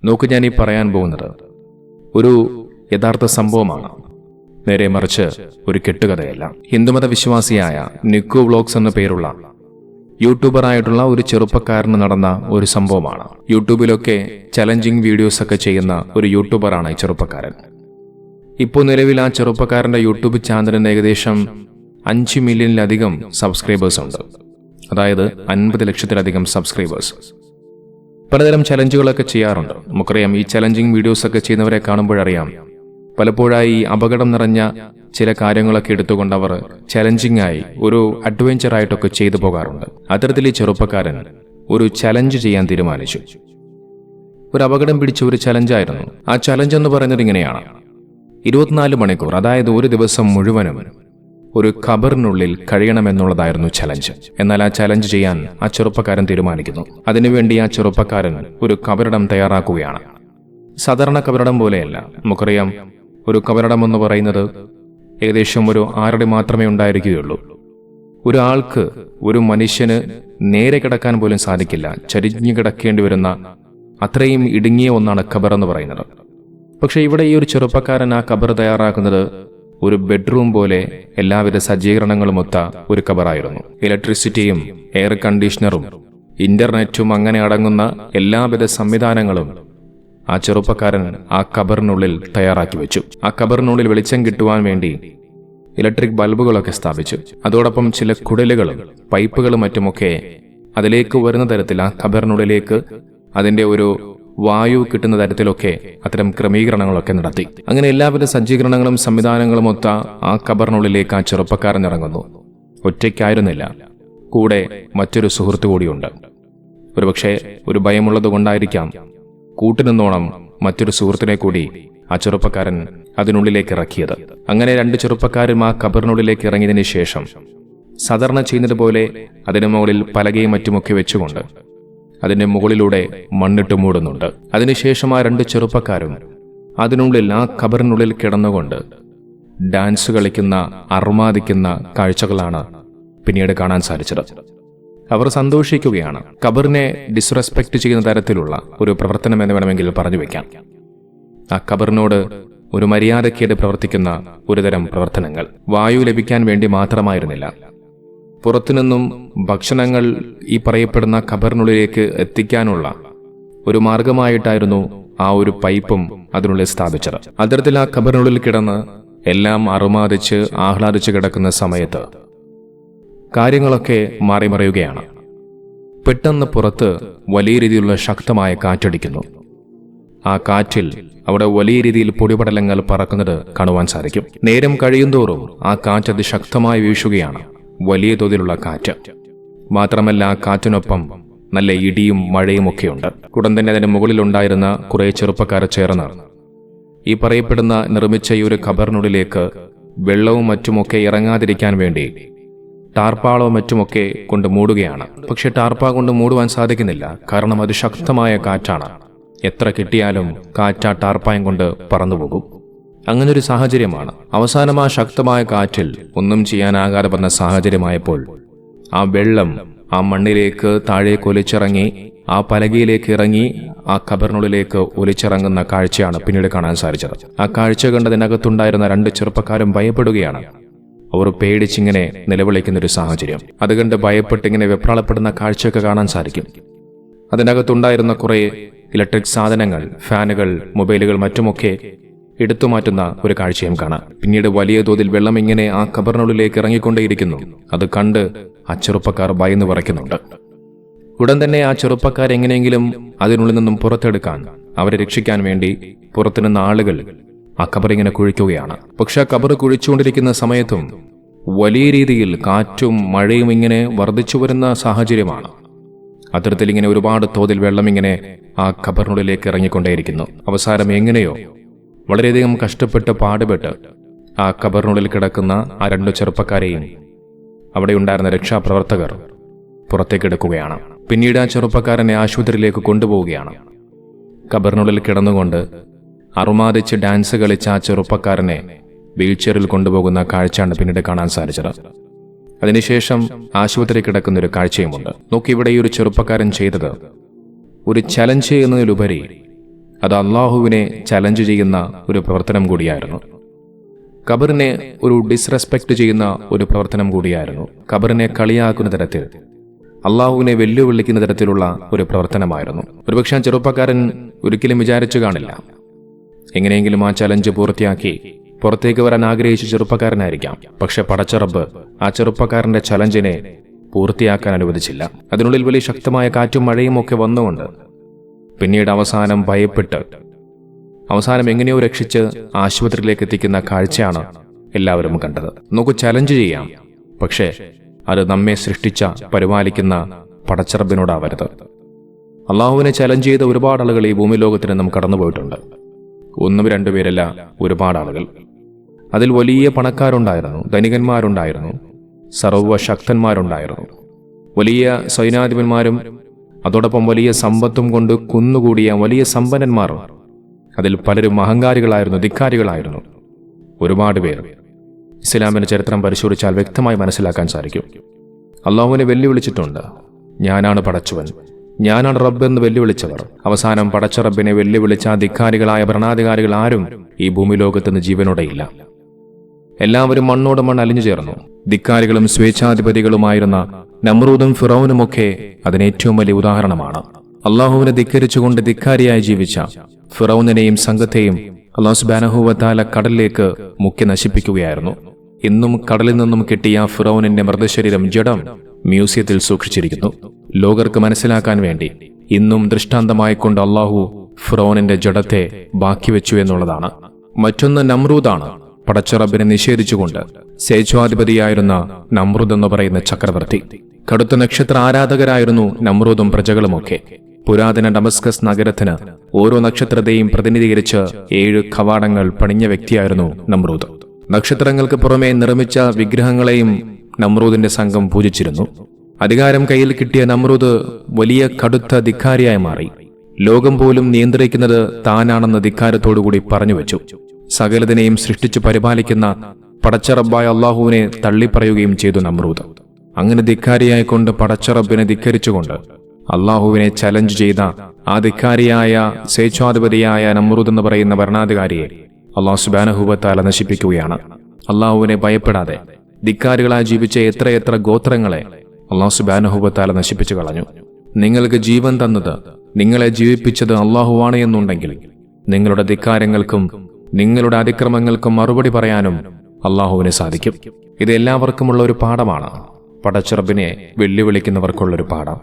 നോക്ക്, ഞാൻ ഈ പറയാൻ പോകുന്നത് ഒരു യഥാർത്ഥ സംഭവമാണ്, നേരെ മറിച്ച് ഒരു കെട്ടുകഥയല്ല. ഹിന്ദുമത വിശ്വാസിയായ നിക്കു വ്ലോഗ്സ് എന്ന പേരുള്ള യൂട്യൂബറായിട്ടുള്ള ഒരു ചെറുപ്പക്കാരന് നടന്ന ഒരു സംഭവമാണ്. യൂട്യൂബിലൊക്കെ ചലഞ്ചിങ് വീഡിയോസ് ഒക്കെ ചെയ്യുന്ന ഒരു യൂട്യൂബറാണ് ഈ ചെറുപ്പക്കാരൻ. ഇപ്പോൾ നിലവിൽ ആ ചെറുപ്പക്കാരൻ്റെ യൂട്യൂബ് ചാനലിന് ഏകദേശം 5 മില്യണിലധികം സബ്സ്ക്രൈബേഴ്സ് ഉണ്ട്. അതായത് 50 ലക്ഷത്തിലധികം സബ്സ്ക്രൈബേഴ്സ്. പലതരം ചലഞ്ചുകളൊക്കെ ചെയ്യാറുണ്ട്. നമുക്കറിയാം, ഈ ചലഞ്ചിങ് വീഡിയോസൊക്കെ ചെയ്യുന്നവരെ കാണുമ്പോഴറിയാം, പലപ്പോഴായി അപകടം നിറഞ്ഞ ചില കാര്യങ്ങളൊക്കെ എടുത്തുകൊണ്ട് അവർ ചലഞ്ചിങ് ആയി ഒരു അഡ്വഞ്ചറായിട്ടൊക്കെ ചെയ്തു പോകാറുണ്ട്. അത്തരത്തിൽ ഈ ചെറുപ്പക്കാരൻ ഒരു ചലഞ്ച് ചെയ്യാൻ തീരുമാനിച്ചു. ഒരു അപകടം പിടിച്ച ഒരു ചലഞ്ചായിരുന്നു. ആ ചലഞ്ച് എന്ന് പറയുന്നത് ഇങ്ങനെയാണ്: 24 മണിക്കൂർ, അതായത് ഒരു ദിവസം മുഴുവനും ഒരു ഖബറിനുള്ളിൽ കഴിയണമെന്നുള്ളതായിരുന്നു ചലഞ്ച്. എന്നാൽ ആ ചലഞ്ച് ചെയ്യാൻ ആ ചെറുപ്പക്കാരൻ തീരുമാനിക്കുന്നു. അതിനുവേണ്ടി ആ ചെറുപ്പക്കാരൻ ഒരു കബറിടം തയ്യാറാക്കുകയാണ്. സാധാരണ കബറിടം പോലെയല്ല. നമുക്കറിയാം, ഒരു കബറിടം എന്ന് പറയുന്നത് ഏകദേശം ഒരു 6 അടി മാത്രമേ ഉണ്ടായിരിക്കുകയുള്ളൂ. ഒരാൾക്ക്, ഒരു മനുഷ്യന് നേരെ കിടക്കാൻ പോലും സാധിക്കില്ല. ചരിഞ്ഞു കിടക്കേണ്ടി വരുന്ന അത്രയും ഇടുങ്ങിയ ഒന്നാണ് ഖബർ എന്ന് പറയുന്നത്. പക്ഷെ ഇവിടെ ഈ ഒരു ചെറുപ്പക്കാരൻ ആ ഖബർ തയ്യാറാക്കുന്നത് ഒരു ബെഡ്റൂം പോലെ എല്ലാവിധ സജ്ജീകരണങ്ങളും ഒത്ത ഒരു ഖബറായിരുന്നു. ഇലക്ട്രിസിറ്റിയും എയർ കണ്ടീഷണറും ഇന്റർനെറ്റും അങ്ങനെ അടങ്ങുന്ന എല്ലാവിധ സംവിധാനങ്ങളും ആ ചെറുപ്പക്കാരൻ ആ ഖബറിനുള്ളിൽ തയ്യാറാക്കി വെച്ചു. ആ ഖബറിനുള്ളിൽ വെളിച്ചം കിട്ടുവാൻ വേണ്ടി ഇലക്ട്രിക് ബൾബുകളൊക്കെ സ്ഥാപിച്ചു. അതോടൊപ്പം ചില കുടലുകളും പൈപ്പുകളും മറ്റുമൊക്കെ അതിലേക്ക് വരുന്ന തരത്തിൽ ആ ഖബറിനുള്ളിലേക്ക് അതിന്റെ ഒരു വായു കിട്ടുന്ന തരത്തിലൊക്കെ അത്തരം ക്രമീകരണങ്ങളൊക്കെ നടത്തി. അങ്ങനെ എല്ലാവിധ സജ്ജീകരണങ്ങളും സംവിധാനങ്ങളും ഒത്ത ആ ഖബറിനുള്ളിലേക്ക് ആ ചെറുപ്പക്കാരൻ ഇറങ്ങുന്നു. ഒറ്റയ്ക്കായിരുന്നില്ല, കൂടെ മറ്റൊരു സുഹൃത്തു കൂടിയുണ്ട്. ഒരുപക്ഷെ ഒരു ഭയമുള്ളത് കൊണ്ടായിരിക്കാം കൂട്ടുനിന്നോണം മറ്റൊരു സുഹൃത്തിനെ കൂടി ആ ചെറുപ്പക്കാരൻ അതിനുള്ളിലേക്ക് ഇറക്കിയത്. അങ്ങനെ 2 ചെറുപ്പക്കാരും ആ ഖബറിനുള്ളിലേക്ക് ഇറങ്ങിയതിനു ശേഷം സാധാരണ ചെയ്യുന്നത് പോലെ അതിനു മുകളിൽ പലകയും മറ്റുമൊക്കെ വെച്ചുകൊണ്ട് അതിന്റെ മുകളിലൂടെ മണ്ണിട്ട് മൂടുന്നുണ്ട്. അതിനുശേഷം ആ 2 ചെറുപ്പക്കാരും അതിനുള്ളിൽ, ആ ഖബറിനുള്ളിൽ കിടന്നുകൊണ്ട് ഡാൻസ് കളിക്കുന്ന, അർമാദിക്കുന്ന കാഴ്ചകളാണ് പിന്നീട് കാണാൻ സാധിച്ചത്. അവർ സന്തോഷിക്കുകയാണ്. ഖബറിനെ ഡിസ്റെസ്പെക്ട് ചെയ്യുന്ന തരത്തിലുള്ള ഒരു പ്രവർത്തനം എന്ന് വേണമെങ്കിൽ പറഞ്ഞു വെക്കാം. ആ ഖബറിനോട് ഒരു മര്യാദക്കേട് പ്രവർത്തിക്കുന്ന ഒരുതരം പ്രവർത്തനങ്ങൾ. വായു ലഭിക്കാൻ വേണ്ടി മാത്രമായിരുന്നില്ല, പുറത്തുനിന്നും ഭക്ഷണങ്ങൾ ഈ പറയപ്പെടുന്ന ഖബറിനുള്ളിലേക്ക് എത്തിക്കാനുള്ള ഒരു മാർഗമായിട്ടായിരുന്നു ആ ഒരു പൈപ്പും അതിനുള്ളിൽ സ്ഥാപിച്ചത്. അത്തരത്തിൽ ആ ഖബറിനുള്ളിൽ കിടന്ന് എല്ലാം അറുമാദിച്ച് ആഹ്ലാദിച്ച് കിടക്കുന്ന സമയത്ത് കാര്യങ്ങളൊക്കെ മാറിമറിയുകയാണ്. പെട്ടെന്ന് പുറത്ത് വലിയ രീതിയിലുള്ള ശക്തമായ കാറ്റടിക്കുന്നു. ആ കാറ്റിൽ അവിടെ വലിയ രീതിയിൽ പൊടിപടലങ്ങൾ പറക്കുന്നത് കാണുവാൻ സാധിക്കും. നേരം കഴിയുന്തോറും ആ കാറ്റ് അതിശക്തമായി വീശുകയാണ്. വലിയ തോതിലുള്ള കാറ്റ്. മാത്രമല്ല, ആ കാറ്റിനൊപ്പം നല്ല ഇടിയും മഴയും ഒക്കെയുണ്ട്. ഉടൻ തന്നെ അതിന്റെ മുകളിലുണ്ടായിരുന്ന കുറെ ചെറുപ്പക്കാരെ ചേർന്ന് ഈ പറയപ്പെടുന്ന നിർമ്മിച്ച ഈ ഒരു ഖബറിനുള്ളിലേക്ക് വെള്ളവും മറ്റുമൊക്കെ ഇറങ്ങാതിരിക്കാൻ വേണ്ടി ടാർപ്പാളോ മറ്റുമൊക്കെ കൊണ്ട് മൂടുകയാണ്. പക്ഷെ ടാർപ്പാ കൊണ്ട് മൂടുവാൻ സാധിക്കുന്നില്ല. കാരണം അത് ശക്തമായ കാറ്റാണ്. എത്ര കിട്ടിയാലും കാറ്റ് ആ ടാർപ്പായം കൊണ്ട് പറന്നുപോകും. അങ്ങനൊരു സാഹചര്യമാണ്. അവസാനം ആ ശക്തമായ കാറ്റിൽ ഒന്നും ചെയ്യാനാകാതെ വന്ന സാഹചര്യമായപ്പോൾ ആ വെള്ളം ആ മണ്ണിലേക്ക് താഴേക്ക് ഒലിച്ചിറങ്ങി ആ പലകയിലേക്ക് ഇറങ്ങി ആ ഖബറിനുള്ളിലേക്ക് ഒലിച്ചിറങ്ങുന്ന കാഴ്ചയാണ് പിന്നീട് കാണാൻ സാധിച്ചത്. ആ കാഴ്ച കണ്ടതിനകത്തുണ്ടായിരുന്ന 2 ചെറുപ്പക്കാരും ഭയപ്പെടുകയാണ്. അവർ പേടിച്ചിങ്ങനെ നിലവിളിക്കുന്നൊരു സാഹചര്യം. അതുകണ്ട് ഭയപ്പെട്ടിങ്ങനെ വെപ്രാളപ്പെടുന്ന കാഴ്ചയൊക്കെ കാണാൻ സാധിക്കും. അതിനകത്തുണ്ടായിരുന്ന കുറെ ഇലക്ട്രിക് സാധനങ്ങൾ, ഫാനുകൾ, മൊബൈലുകൾ മറ്റുമൊക്കെ എടുത്തുമാറ്റുന്ന ഒരു കാഴ്ചയും കാണാം. പിന്നീട് വലിയ തോതിൽ വെള്ളം ഇങ്ങനെ ആ ഖബറിനുള്ളിലേക്ക് ഇറങ്ങിക്കൊണ്ടേയിരിക്കുന്നു. അത് കണ്ട് ആ ചെറുപ്പക്കാർ ഭയന്ന് വിറയ്ക്കുന്നുണ്ട്. ഉടൻ തന്നെ ആ ചെറുപ്പക്കാർ എങ്ങനെയെങ്കിലും അതിനുള്ളിൽ നിന്നും പുറത്തെടുക്കാൻ, അവരെ രക്ഷിക്കാൻ വേണ്ടി പുറത്തുനിന്ന ആളുകൾ ആ ഖബറിങ്ങനെ കുഴിക്കുകയാണ്. പക്ഷെ ആ ഖബർ കുഴിച്ചുകൊണ്ടിരിക്കുന്ന സമയത്തും വലിയ രീതിയിൽ കാറ്റും മഴയും ഇങ്ങനെ വർദ്ധിച്ചു വരുന്ന സാഹചര്യമാണ്. അത്തരത്തിൽ ഇങ്ങനെ ഒരുപാട് തോതിൽ വെള്ളം ഇങ്ങനെ ആ ഖബറിനുള്ളിലേക്ക് ഇറങ്ങിക്കൊണ്ടേയിരിക്കുന്നു. അവസാനം എങ്ങനെയോ വളരെയധികം കഷ്ടപ്പെട്ട് പാടുപെട്ട് ആ ഖബറിനുള്ളിൽ കിടക്കുന്ന ആ 2 ചെറുപ്പക്കാരെയും അവിടെ ഉണ്ടായിരുന്ന രക്ഷാപ്രവർത്തകർ പുറത്തേക്കെടുക്കുകയാണ്. പിന്നീട് ആ ചെറുപ്പക്കാരനെ ആശുപത്രിയിലേക്ക് കൊണ്ടുപോവുകയാണ്. ഖബറിനുള്ളിൽ കിടന്നുകൊണ്ട് അറുമാദിച്ച് ഡാൻസ് കളിച്ച ആ ചെറുപ്പക്കാരനെ വീൽചെയറിൽ കൊണ്ടുപോകുന്ന കാഴ്ചയാണ് പിന്നീട് കാണാൻ സാധിച്ചത്. അതിനുശേഷം ആശുപത്രി കിടക്കുന്ന ഒരു കാഴ്ചയുമുണ്ട്. നോക്കി, ഇവിടെ ഈ ഒരു ചെറുപ്പക്കാരൻ ചെയ്തത് ഒരു ചലഞ്ച് എന്നതിലുപരി അത് അള്ളാഹുവിനെ ചലഞ്ച് ചെയ്യുന്ന ഒരു പ്രവർത്തനം കൂടിയായിരുന്നു. ഖബറിനെ ഒരു ഡിസ്റെസ്പെക്ട് ചെയ്യുന്ന ഒരു പ്രവർത്തനം കൂടിയായിരുന്നു. ഖബറിനെ കളിയാക്കുന്ന തരത്തിൽ, അള്ളാഹുവിനെ വെല്ലുവിളിക്കുന്ന തരത്തിലുള്ള ഒരു പ്രവർത്തനമായിരുന്നു. ഒരുപക്ഷെ ചെറുപ്പക്കാരൻ ഒരിക്കലും വിചാരിച്ചു കാണില്ല. എങ്ങനെയെങ്കിലും ആ ചലഞ്ച് പൂർത്തിയാക്കി പുറത്തേക്ക് വരാൻ ആഗ്രഹിച്ച ചെറുപ്പക്കാരനായിരിക്കാം. പക്ഷെ പടച്ച റബ്ബ് ആ ചെറുപ്പക്കാരന്റെ ചലഞ്ചിനെ പൂർത്തിയാക്കാൻ അനുവദിച്ചില്ല. അതിനുള്ളിൽ വലിയ ശക്തമായ കാറ്റും മഴയും ഒക്കെ വന്നുകൊണ്ട് പിന്നീട് അവസാനം ഭയപ്പെട്ട് അവസാനം എങ്ങനെയോ രക്ഷിച്ച് ആശുപത്രിയിലേക്ക് എത്തിക്കുന്ന കാഴ്ചയാണ് എല്ലാവരും കണ്ടത്. നമുക്ക് ചലഞ്ച് ചെയ്യാം, പക്ഷേ അത് നമ്മെ സൃഷ്ടിച്ച പരിപാലിക്കുന്ന പടച്ചറബിനോടാവരുത്. അള്ളാഹുവിനെ ചലഞ്ച് ചെയ്ത ഒരുപാട് ആളുകൾ ഈ ഭൂമി ലോകത്തിന് നാം കടന്നുപോയിട്ടുണ്ട്. ഒന്നും രണ്ടുപേരല്ല, ഒരുപാട് ആളുകൾ. അതിൽ വലിയ പണക്കാരുണ്ടായിരുന്നു, ധനികന്മാരുണ്ടായിരുന്നു, സർവശക്തന്മാരുണ്ടായിരുന്നു, വലിയ സൈനാധിപന്മാരും അതോടൊപ്പം വലിയ സമ്പത്തും കൊണ്ട് കുന്നുകൂടിയ വലിയ സമ്പന്നന്മാർ. അതിൽ പലരും അഹങ്കാരികളായിരുന്നു, ധിക്കാരികളായിരുന്നു. ഒരുപാട് പേർ ഇസ്ലാമിന്റെ ചരിത്രം പരിശോധിച്ചാൽ വ്യക്തമായി മനസ്സിലാക്കാൻ സാധിക്കും. അള്ളാഹുവിനെ വെല്ലുവിളിച്ചിട്ടുണ്ട്. ഞാനാണ് പടച്ചവൻ, ഞാനാണ് റബ്ബ് എന്ന് വെല്ലുവിളിച്ചവർ. അവസാനം പടച്ച റബ്ബിനെ വെല്ലുവിളിച്ച ധിക്കാരികളായ ഭരണാധികാരികൾ ആരും ഈ ഭൂമി ലോകത്തുനിന്ന് ജീവനോടെയില്ല. എല്ലാവരും മണ്ണോട് മണ്ണ് അലിഞ്ഞു ചേർന്നു. ധിക്കാരികളും സ്വേച്ഛാധിപതികളുമായിരുന്ന നമ്രൂദും ഫിറൗനുമൊക്കെ അതിന് ഏറ്റവും വലിയ ഉദാഹരണമാണ്. അള്ളാഹുവിനെ ധിക്കരിച്ചുകൊണ്ട് ധിക്കാരിയായി ജീവിച്ച ഫിറൗനിനെയും സംഘത്തെയും അല്ലാഹു സുബ്ഹാനഹു വ തആല കടലിലേക്ക് മുക്കി നശിപ്പിക്കുകയായിരുന്നു. ഇന്നും കടലിൽ നിന്നും കിട്ടിയ ഫിറൗനിന്റെ മൃതശരീരം ജഡം മ്യൂസിയത്തിൽ സൂക്ഷിച്ചിരിക്കുന്നു. ലോകർക്ക് മനസ്സിലാക്കാൻ വേണ്ടി ഇന്നും ദൃഷ്ടാന്തമായിക്കൊണ്ട് അള്ളാഹു ഫിറൗനിന്റെ ജഡത്തെ ബാക്കി വെച്ചു എന്നുള്ളതാണ്. മറ്റൊന്ന് നമ്രൂദാണ്. പടച്ച റബ്ബിനെ നിഷേധിച്ചുകൊണ്ട് സ്വേച്ഛാധിപതിയായിരുന്ന നമ്രൂദ് എന്ന് പറയുന്ന ചക്രവർത്തി. കടുത്ത നക്ഷത്ര ആരാധകരായിരുന്നു നമ്രൂദും പ്രജകളുമൊക്കെ. പുരാതന ഡമസ്കസ് നഗരത്തിന് ഓരോ നക്ഷത്രത്തെയും പ്രതിനിധീകരിച്ച് 7 കവാടങ്ങൾ പണിഞ്ഞ വ്യക്തിയായിരുന്നു നമ്രൂദ്. നക്ഷത്രങ്ങൾക്ക് പുറമെ നിർമ്മിച്ച വിഗ്രഹങ്ങളെയും നമ്രൂദിന്റെ സംഘം പൂജിച്ചിരുന്നു. അധികാരം കയ്യിൽ കിട്ടിയ നമ്രൂദ് വലിയ കടുത്ത ധിക്കാരിയായി മാറി. ലോകം പോലും നിയന്ത്രിക്കുന്നത് താനാണെന്ന ധിക്കാരത്തോടുകൂടി പറഞ്ഞുവെച്ചു. സകലതിനെയും സൃഷ്ടിച്ചു പരിപാലിക്കുന്ന പടച്ചറബ്ബായ അള്ളാഹുവിനെ തള്ളിപ്പറയുകയും ചെയ്തു നമ്രൂദ്. അങ്ങനെ ധിക്കാരിയായിക്കൊണ്ട് പടച്ചറബിനെ ധിക്കരിച്ചുകൊണ്ട് അള്ളാഹുവിനെ ചലഞ്ച് ചെയ്ത ആ ധിക്കാരിയായ സ്വേച്ഛാധിപതിയായ നമ്രൂദ് എന്ന് പറയുന്ന ഭരണാധികാരിയെ അല്ലാഹു സുബ്ഹാനഹു വ തആല നശിപ്പിക്കുകയാണ്. അള്ളാഹുവിനെ ഭയപ്പെടാതെ ധിക്കാരികളായി ജീവിച്ച എത്രയെത്ര ഗോത്രങ്ങളെ അല്ലാഹു സുബ്ഹാനഹു വ തആല നശിപ്പിച്ചു കളഞ്ഞു. നിങ്ങൾക്ക് ജീവൻ തന്നത്, നിങ്ങളെ ജീവിപ്പിച്ചത് അള്ളാഹുവാണ് എന്നുണ്ടെങ്കിൽ നിങ്ങളുടെ ധിക്കാരങ്ങൾക്കും നിങ്ങളുടെ അതിക്രമങ്ങൾക്കും മറുപടി പറയാനും അള്ളാഹുവിന് സാധിക്കും. ഇത് എല്ലാവർക്കുമുള്ള ഒരു പാഠമാണ്. പടച്ചറബിനെ വെല്ലുവിളിക്കുന്നവർക്കുള്ളൊരു പാഠം.